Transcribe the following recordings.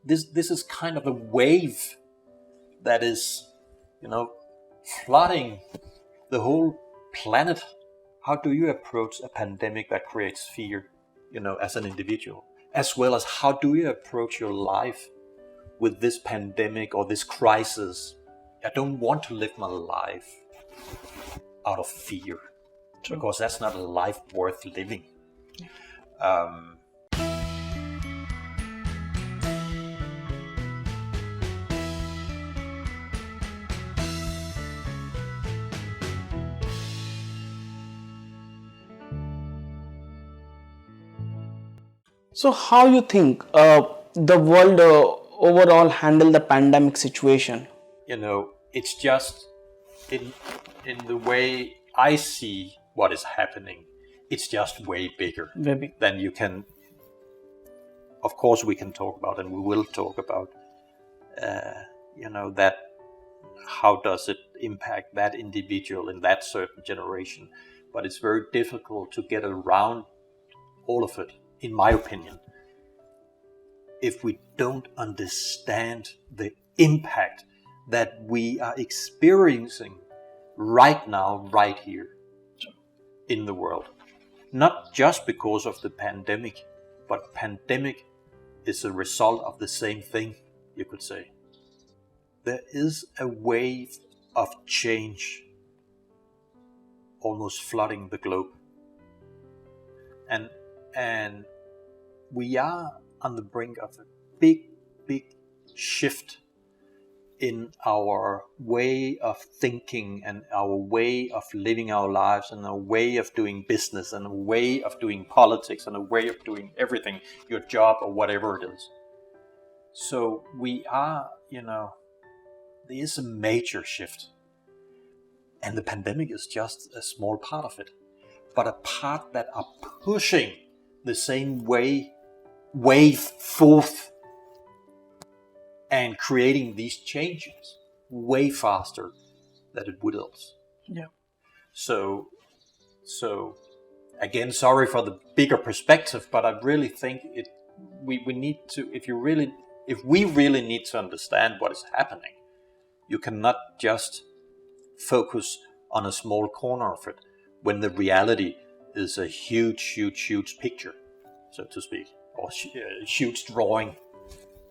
this is kind of a wave that is, flooding the whole planet. How do you approach a pandemic that creates fear, as an individual? As well as how do you approach your life with this pandemic or this crisis? I don't want to live my life out of fear, because that's not a life worth living. So how you think the world overall handle the pandemic situation? It's just in the way I see what is happening, it's just way bigger Maybe. than you can. Of course, we can talk about, and we will talk about, that how does it impact that individual in that certain generation. But it's very difficult to get around all of it, in my opinion, if we don't understand the impact that we are experiencing right now, right here in the world. Not just because of the pandemic, but pandemic is a result of the same thing, you could say. There is a wave of change almost flooding the globe. And we are on the brink of a big shift in our way of thinking and our way of living our lives and our way of doing business and a way of doing politics and a way of doing everything, your job or whatever it is. So we are, there is a major shift. And the pandemic is just a small part of it, but a part that are pushing the same wave forth and creating these changes way faster than it would else. Yeah. So again, sorry for the bigger perspective, but I really think we need to, if we really need to understand what is happening, you cannot just focus on a small corner of it when the reality is a huge picture, so to speak, or a huge drawing.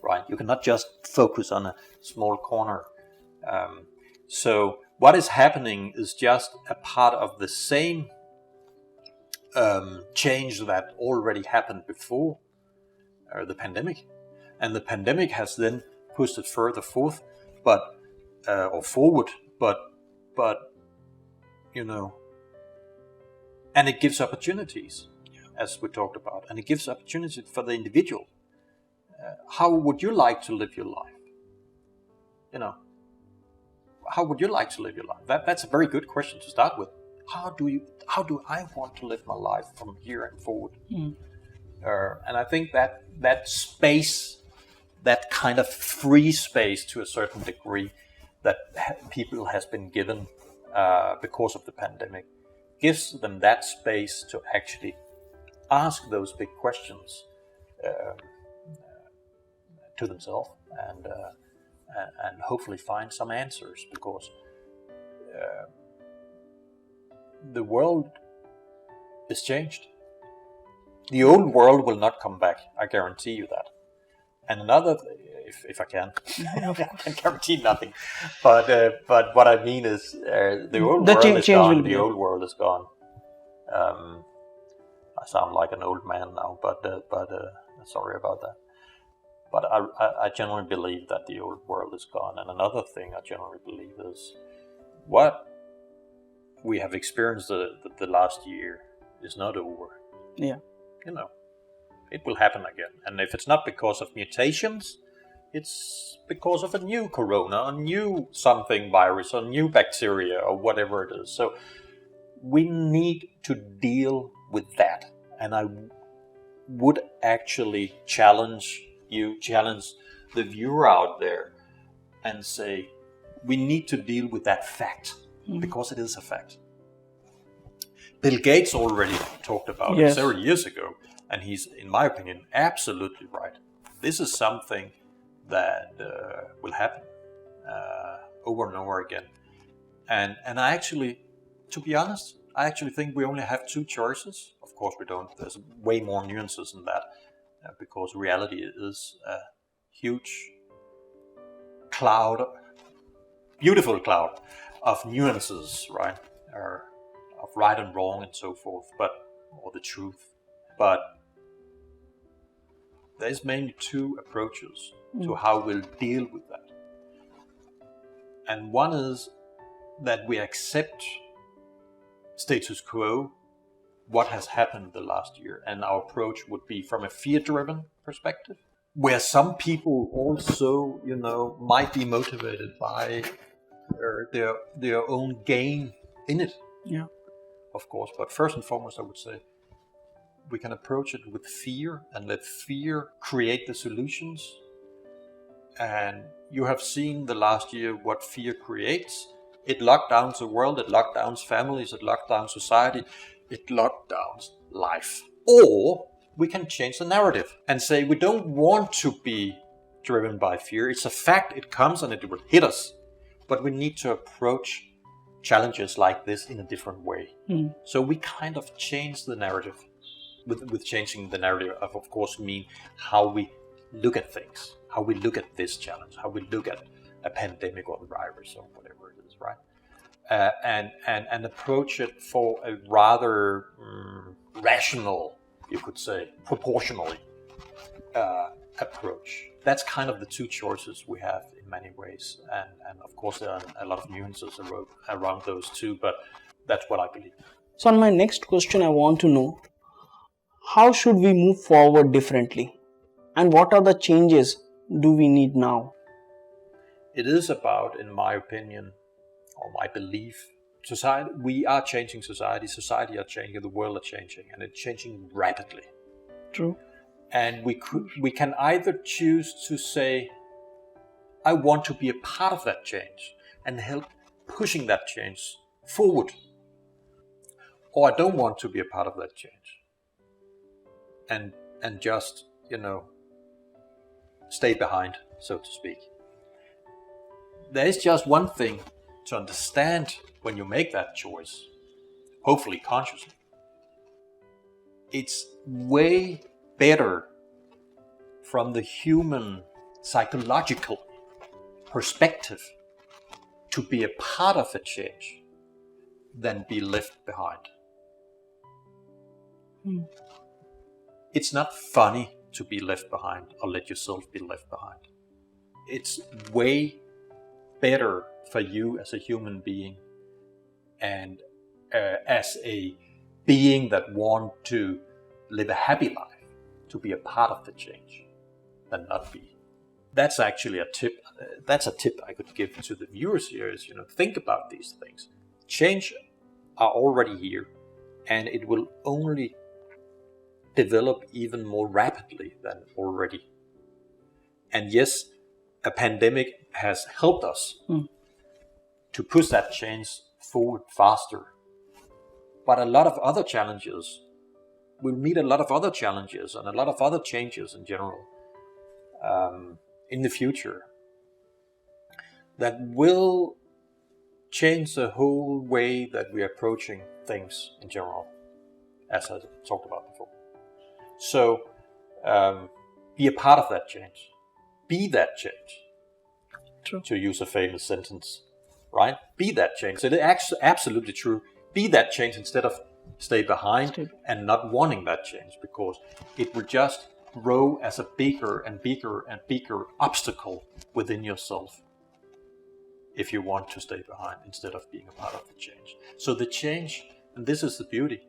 Right? You cannot just focus on a small corner. So what is happening is just a part of the same change that already happened before the pandemic. And the pandemic has then pushed it further forth, or forward, but and it gives opportunities, as we talked about, and it gives opportunities for the individual. How would you like to live your life? How would you like to live your life? That's a very good question to start with. How do I want to live my life from here and forward? And I think that space, that kind of free space to a certain degree that people has been given because of the pandemic, gives them that space to actually ask those big questions to themselves and hopefully find some answers, because the world is changed. The old world will not come back. I guarantee you that. And another, if I can, I can guarantee nothing. But what I mean is, the old world is gone. The old world is gone. I sound like an old man now, but sorry about that. But I generally believe that the old world is gone. And another thing I generally believe is what we have experienced the last year is not over. Yeah. It will happen again. And if it's not because of mutations, it's because of a new corona, a new something virus, a new bacteria, or whatever it is. So we need to deal with that. And I would actually challenge the viewer out there and say, we need to deal with that fact, because it is a fact. Bill Gates already talked about it several years ago, and he's, in my opinion, absolutely right. This is something that will happen over and over again. And I actually, to be honest, I actually think we only have two choices. Of course we don't. There's way more nuances in that because reality is a huge cloud, beautiful cloud of nuances, right? Of right and wrong and so forth, or the truth. But there's mainly two approaches to how we'll deal with that. And one is that we accept status quo, what has happened the last year, and our approach would be from a fear-driven perspective, where some people also, might be motivated by their own gain in it. Yeah. Of course, but first and foremost, I would say we can approach it with fear and let fear create the solutions. And you have seen the last year what fear creates. It locked down the world, it locked down families, it locked down society, it locked down life. Or we can change the narrative and say we don't want to be driven by fear. It's a fact, it comes and it will hit us. But we need to approach challenges like this in a different way. So we kind of change the narrative. With changing the narrative, of course, mean how we look at things, how we look at this challenge, how we look at a pandemic or the virus or whatever it is, right? And approach it for a rather rational, you could say, proportionally approach. That's kind of the two choices we have in many ways. And of course, there are a lot of nuances around those two, but that's what I believe. So on my next question, I want to know, how should we move forward differently? And what are the changes do we need now? It is about, in my opinion, or my belief, society. We are changing society. Society are changing. The world are changing, and it's changing rapidly. True. And we can either choose to say, I want to be a part of that change and help pushing that change forward, or I don't want to be a part of that change. And just, stay behind, so to speak. There is just one thing to understand when you make that choice, hopefully consciously. It's way better from the human psychological perspective to be a part of a change than be left behind. It's not funny to be left behind or let yourself be left behind. It's way better for you as a human being and as a being that want to live a happy life to be a part of the change than not be. That's actually a tip. That's a tip I could give to the viewers here is, think about these things. Change are already here, and it will only develop even more rapidly than already. And yes, a pandemic has helped us to push that change forward faster. But a lot of other challenges, we'll meet a lot of other challenges and a lot of other changes in general in the future that will change the whole way that we're approaching things in general, as I talked about before. So be a part of that change. Be that change. True. To use a famous sentence, right? Be that change. So it's absolutely true. Be that change instead of stay behind and not wanting that change, because it will just grow as a bigger and bigger and bigger obstacle within yourself if you want to stay behind instead of being a part of the change. So the change, and this is the beauty,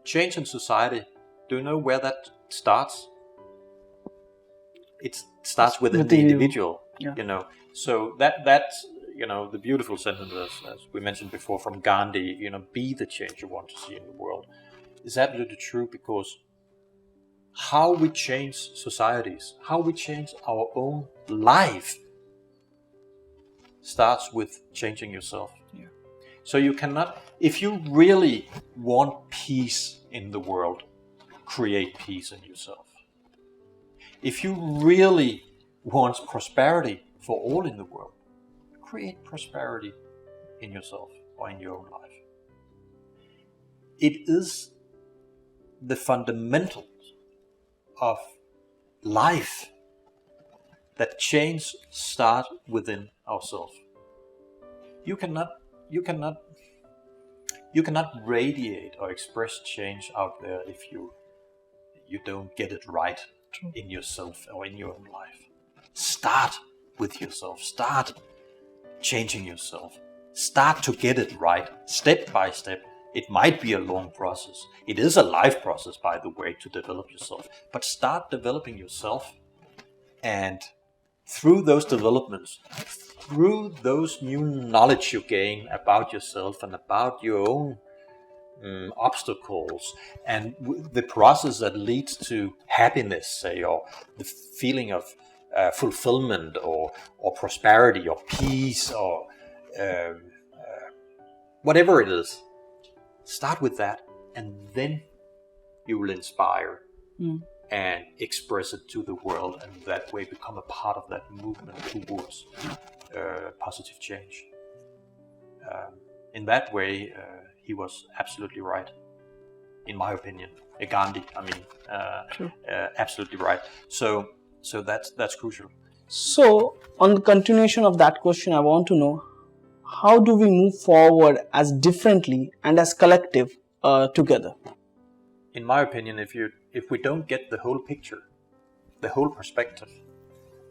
change in society, do you know where that starts? It starts within the individual, So that's, the beautiful sentence, as we mentioned before, from Gandhi, be the change you want to see in the world, is absolutely true, because how we change societies, how we change our own life starts with changing yourself. Yeah. So you cannot, if you really want peace in the world, create peace in yourself. If you really wants prosperity for all in the world, create prosperity in yourself or in your own life. It is the fundamentals of life that change start within ourselves. You cannot radiate or express change out there if you don't get it right in yourself or in your own life. Start with yourself. Start changing yourself. Start to get it right, step by step. It might be a long process. It is a life process, by the way, to develop yourself. But start developing yourself, and through those developments, through those new knowledge you gain about yourself and about your own obstacles, and the process that leads to happiness, say, or the feeling of fulfillment or prosperity or peace or whatever it is, start with that, and then you will inspire and express it to the world, and that way become a part of that movement towards positive change. In that way, he was absolutely right, in my opinion. Gandhi, absolutely right. So that's crucial. So, on the continuation of that question, I want to know, how do we move forward as differently and as collective together? In my opinion, if we don't get the whole picture, the whole perspective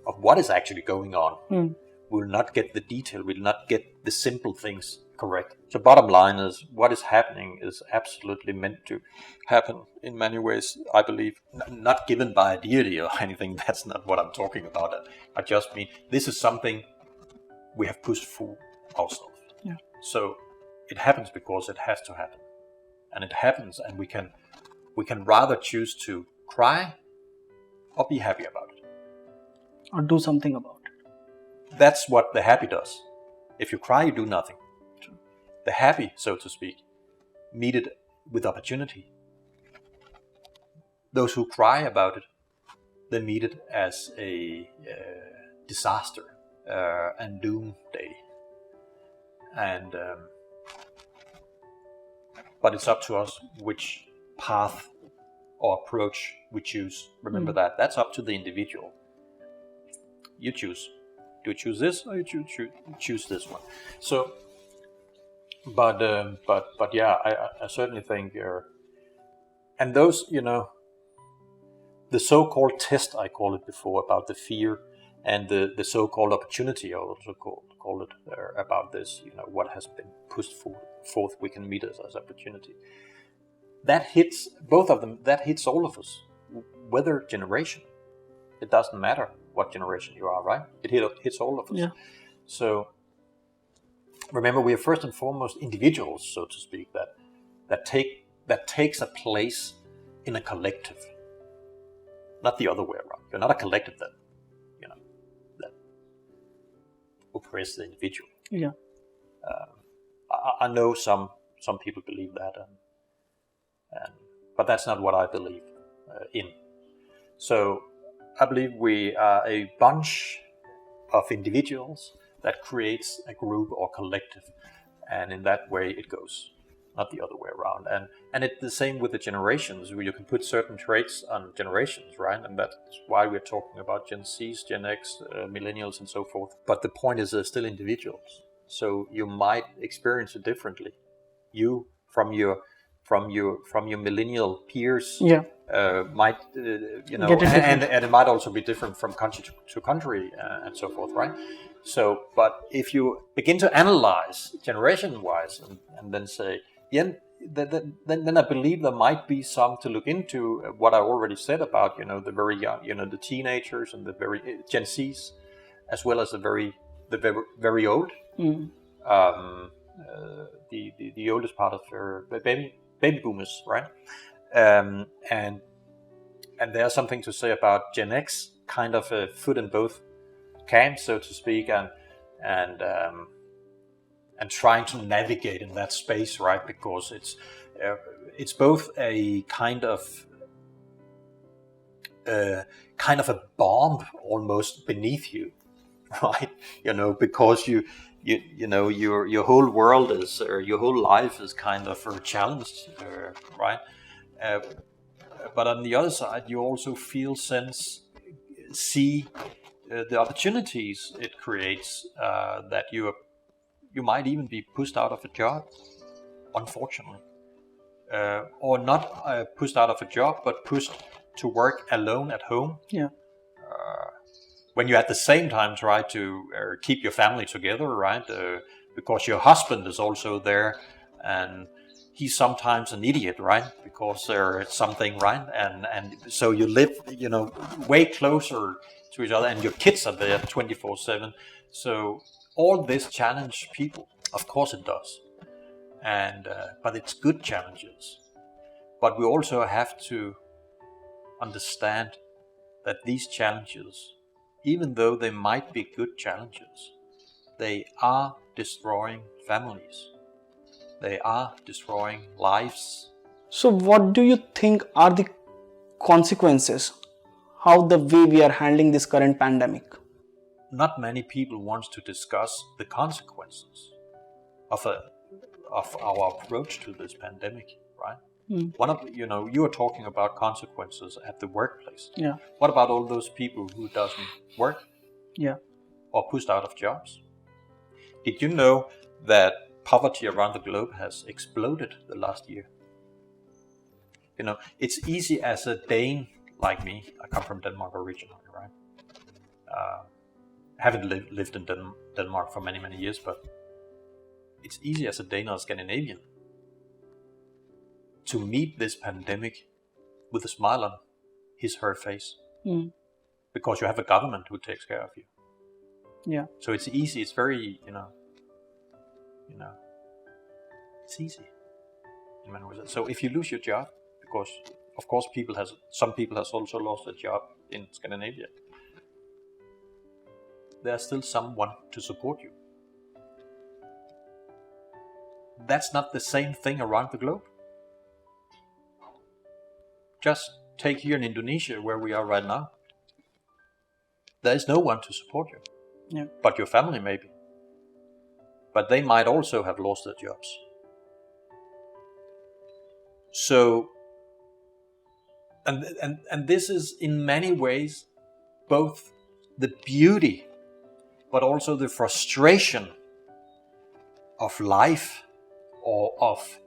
of what is actually going on, we'll not get the detail, we'll not get the simple things correct. So bottom line is, what is happening is absolutely meant to happen in many ways, I believe, not given by a deity or anything. That's not what I'm talking about. I just mean this is something we have pushed for ourselves. Yeah. So it happens because it has to happen. And it happens, and we can rather choose to cry or be happy about it. Or do something about it. That's what the happy does. If you cry, you do nothing. The happy, so to speak, meet it with opportunity. Those who cry about it, they meet it as a disaster and doomsday. And but it's up to us which path or approach we choose. Remember that. That's up to the individual. You choose. Do you choose this, or you choose this one? So, but yeah, I certainly think, and those, the so-called test, I call it before, about the fear, and the so-called opportunity, I also call it about this, what has been pushed forth, we can meet as opportunity. That hits both of them. That hits all of us, whether generation. It doesn't matter what generation you are, right? It hits all of us. Yeah. So remember, we are first and foremost individuals, so to speak, that takes a place in a collective, not the other way around. You're not a collective that oppress the individual. Yeah. I know some people believe that, but that's not what I believe in. So I believe we are a bunch of individuals that creates a group or collective, and in that way it goes, not the other way around. And it's the same with the generations, where you can put certain traits on generations, right? And that's why we're talking about Gen Zs, Gen X, millennials, and so forth. But the point is, they're still individuals, so you might experience it differently. You from your millennial peers, might and it might also be different from country to country and so forth, right? So, but if you begin to analyze generation-wise and then say, then I believe there might be some to look into what I already said about the very young, the teenagers and the very Gen Zs, as well as the very old. The oldest part of baby boomers, right? And there's something to say about Gen X, kind of a foot in both camps, so to speak, and trying to navigate in that space, right? Because it's both a kind of kind of a bomb almost beneath you, right? Because your whole world is, or your whole life is kind of challenged, right? Uh, but on the other side, you also see the opportunities it creates, that you might even be pushed out of a job, unfortunately, or not pushed out of a job, but pushed to work alone at home. Yeah. When you at the same time try to keep your family together, right? Because your husband is also there, and he's sometimes an idiot, right? Because there's something, right? And so you live, way closer to each other, and your kids are there 24/7. So all this challenge people, of course it does, and but it's good challenges. But we also have to understand that these challenges, even though they might be good challenges, they are destroying families. They are destroying lives. So, what do you think are the consequences? How the way we are handling this current pandemic? Not many people want to discuss the consequences of our approach to this pandemic, right? One of you are talking about consequences at the workplace. Yeah. What about all those people who doesn't work? Yeah. Or pushed out of jobs? Did you know that poverty around the globe has exploded the last year? It's easy as a Dane like me. I come from Denmark originally, right? Haven't lived in Denmark for many years, but it's easy as a Dane or Scandinavian to meet this pandemic with a smile on her face, because you have a government who takes care of you. Yeah. So it's easy. It's very, it's easy in many ways. So if you lose your job, because of course some people has also lost a job in Scandinavia, there's still someone to support you. That's not the same thing around the globe. Just take here in Indonesia, where we are right now. There is no one to support you. Yeah. But your family maybe. But they might also have lost their jobs. So, and this is in many ways both the beauty, but also the frustration of life, or of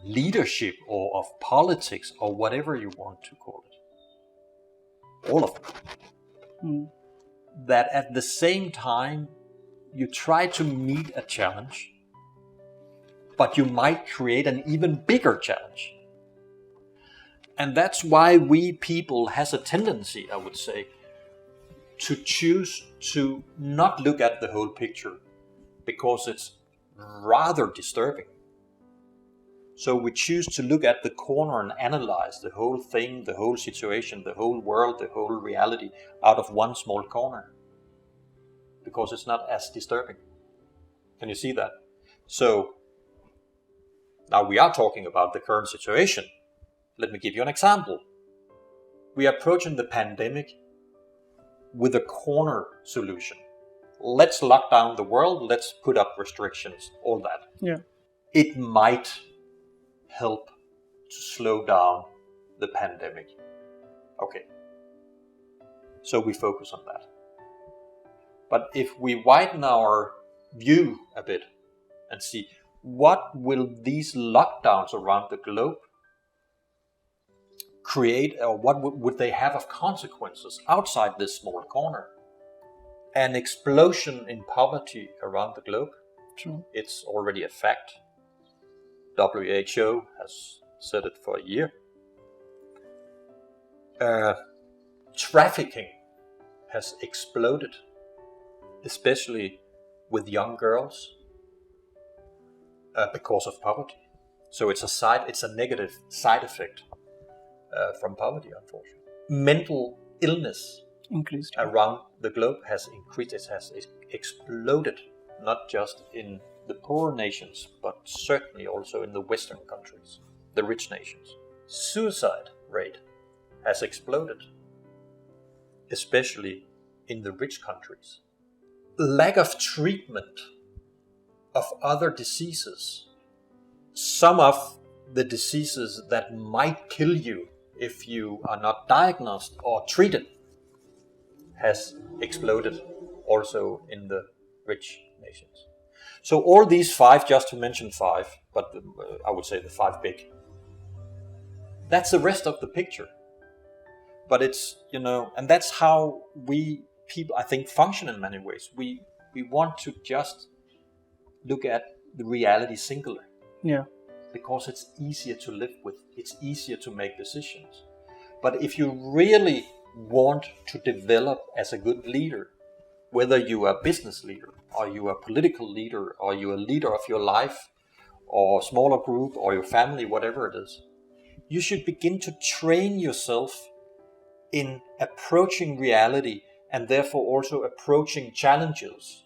leadership, or of politics, or whatever you want to call it. All of them. That at the same time you try to meet a challenge, but you might create an even bigger challenge. And that's why we people has a tendency, I would say, to choose to not look at the whole picture, because it's rather disturbing. So we choose to look at the corner and analyze the whole thing, the whole situation, the whole world, the whole reality out of one small corner, because it's not as disturbing. Can you see that? So now we are talking about the current situation. Let me give you an example. We are approaching the pandemic with a corner solution. Let's lock down the world, let's put up restrictions, all that. Yeah. It might help to slow down the pandemic. Okay. So we focus on that. But if we widen our view a bit and see, what will these lockdowns around the globe create, or what would they have of consequences outside this small corner? An explosion in poverty around the globe. True. It's already a fact. WHO has said it for a year. Trafficking has exploded, especially with young girls, because of poverty. So it's a negative side effect from poverty, unfortunately. Mental illness Increased around the globe has increased. It has exploded, not just in the poor nations, but certainly also in the Western countries, the rich nations. Suicide rate has exploded, especially in the rich countries. Lack of treatment of other diseases, some of the diseases that might kill you if you are not diagnosed or treated, has exploded also in the rich nations. So all these five, just to mention five, but I would say the five big, that's the rest of the picture. But it's, and that's how we people, I think, function in many ways. We want to just look at the reality singular. Yeah. Because it's easier to live with. It's easier to make decisions. But if you really want to develop as a good leader, whether you are a business leader, or you are a political leader, or you are a leader of your life, or a smaller group, or your family, whatever it is, you should begin to train yourself in approaching reality and therefore also approaching challenges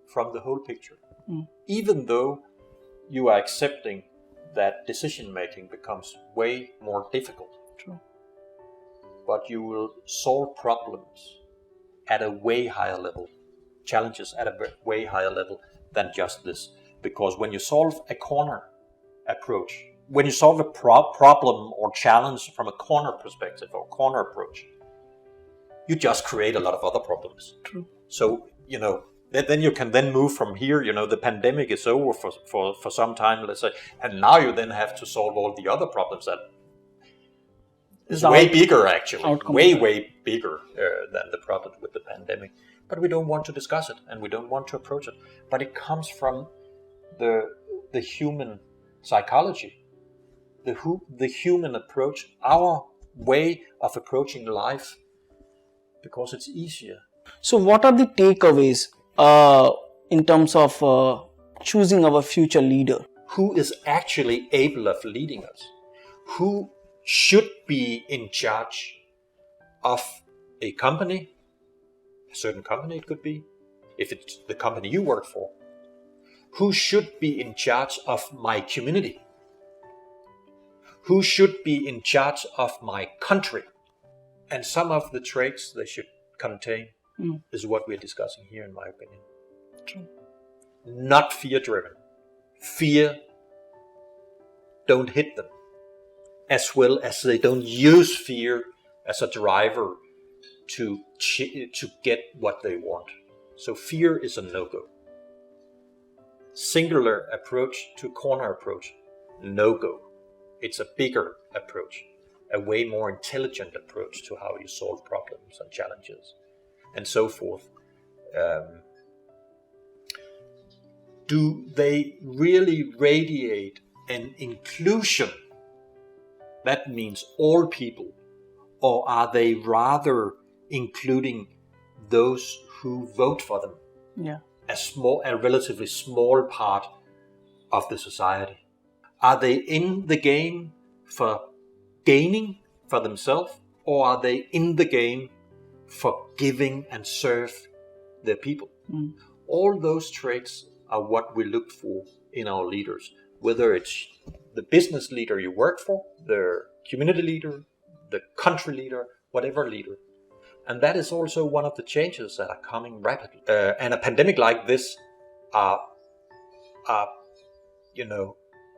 from the whole picture. Even though you are accepting that decision making becomes way more difficult. True. But you will solve problems at a way higher level, challenges at a way higher level than just this. Because when you solve a corner approach, when you solve a problem or challenge from a corner perspective or corner approach, you just create a lot of other problems. True. So, then you can then move from here, the pandemic is over for some time, let's say, and now you then have to solve all the other problems that is way bigger, actually, way bigger than the problem with the pandemic. But we don't want to discuss it, and we don't want to approach it. But it comes from the human psychology, the human approach, our way of approaching life, because it's easier. So what are the takeaways in terms of choosing our future leader? Who is actually able of leading us? Who should be in charge of a company? A certain company it could be, if it's the company you work for. Who should be in charge of my community? Who should be in charge of my country? And some of the traits they should contain is what we're discussing here, in my opinion. True. Not fear-driven. Fear don't hit them, as well as they don't use fear as a driver to get what they want. So fear is a no-go. Singular approach to corner approach, no-go. It's a bigger approach, a way more intelligent approach to how you solve problems and challenges, and so forth. Do they really radiate an inclusion? That means all people, or are they rather including those who vote for them? Yeah. A relatively small part of the society. Are they in the game for gaining for themselves, or are they in the game for giving and serve their people? All those traits are what we look for in our leaders, whether it's the business leader you work for, the community leader, the country leader, whatever leader. And that is also one of the changes that are coming rapidly. And a pandemic like this are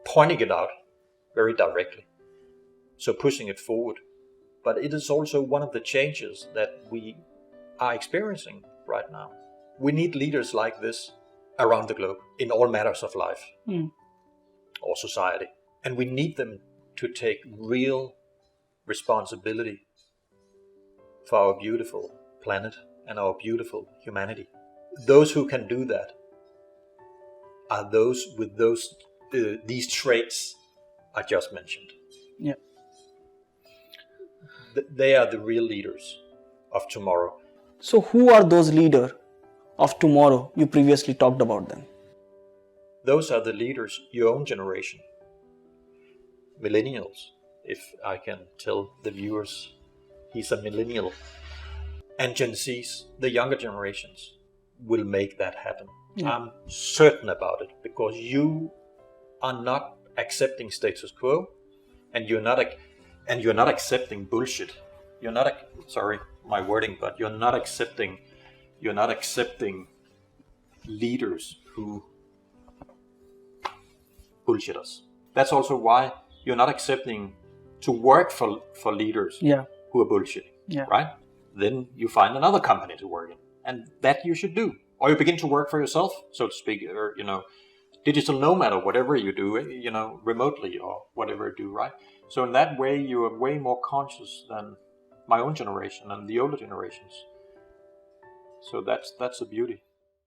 pointing it out very directly. So pushing it forward. But it is also one of the changes that we are experiencing right now. We need leaders like this around the globe in all matters of life or society. And we need them to take real responsibility for our beautiful planet and our beautiful humanity. Those who can do that are those with these traits I just mentioned. Yeah. They are the real leaders of tomorrow. So who are those leaders of tomorrow? You previously talked about them. Those are the leaders, your own generation. Millennials, if I can tell the viewers, he's a millennial. And Gen Zs, the younger generations, will make that happen. Yeah. I'm certain about it, because you are not accepting status quo, and you're not and you're not accepting bullshit. You're not, sorry, my wording, but you're not accepting leaders who bullshit us. That's also why you're not accepting to work for leaders who are bullshitting, right? Then you find another company to work in, and that you should do, or you begin to work for yourself, so to speak, or digital nomad or whatever you do, remotely or whatever you do, right? So in that way, you are way more conscious than my own generation and the older generations. So that's the beauty.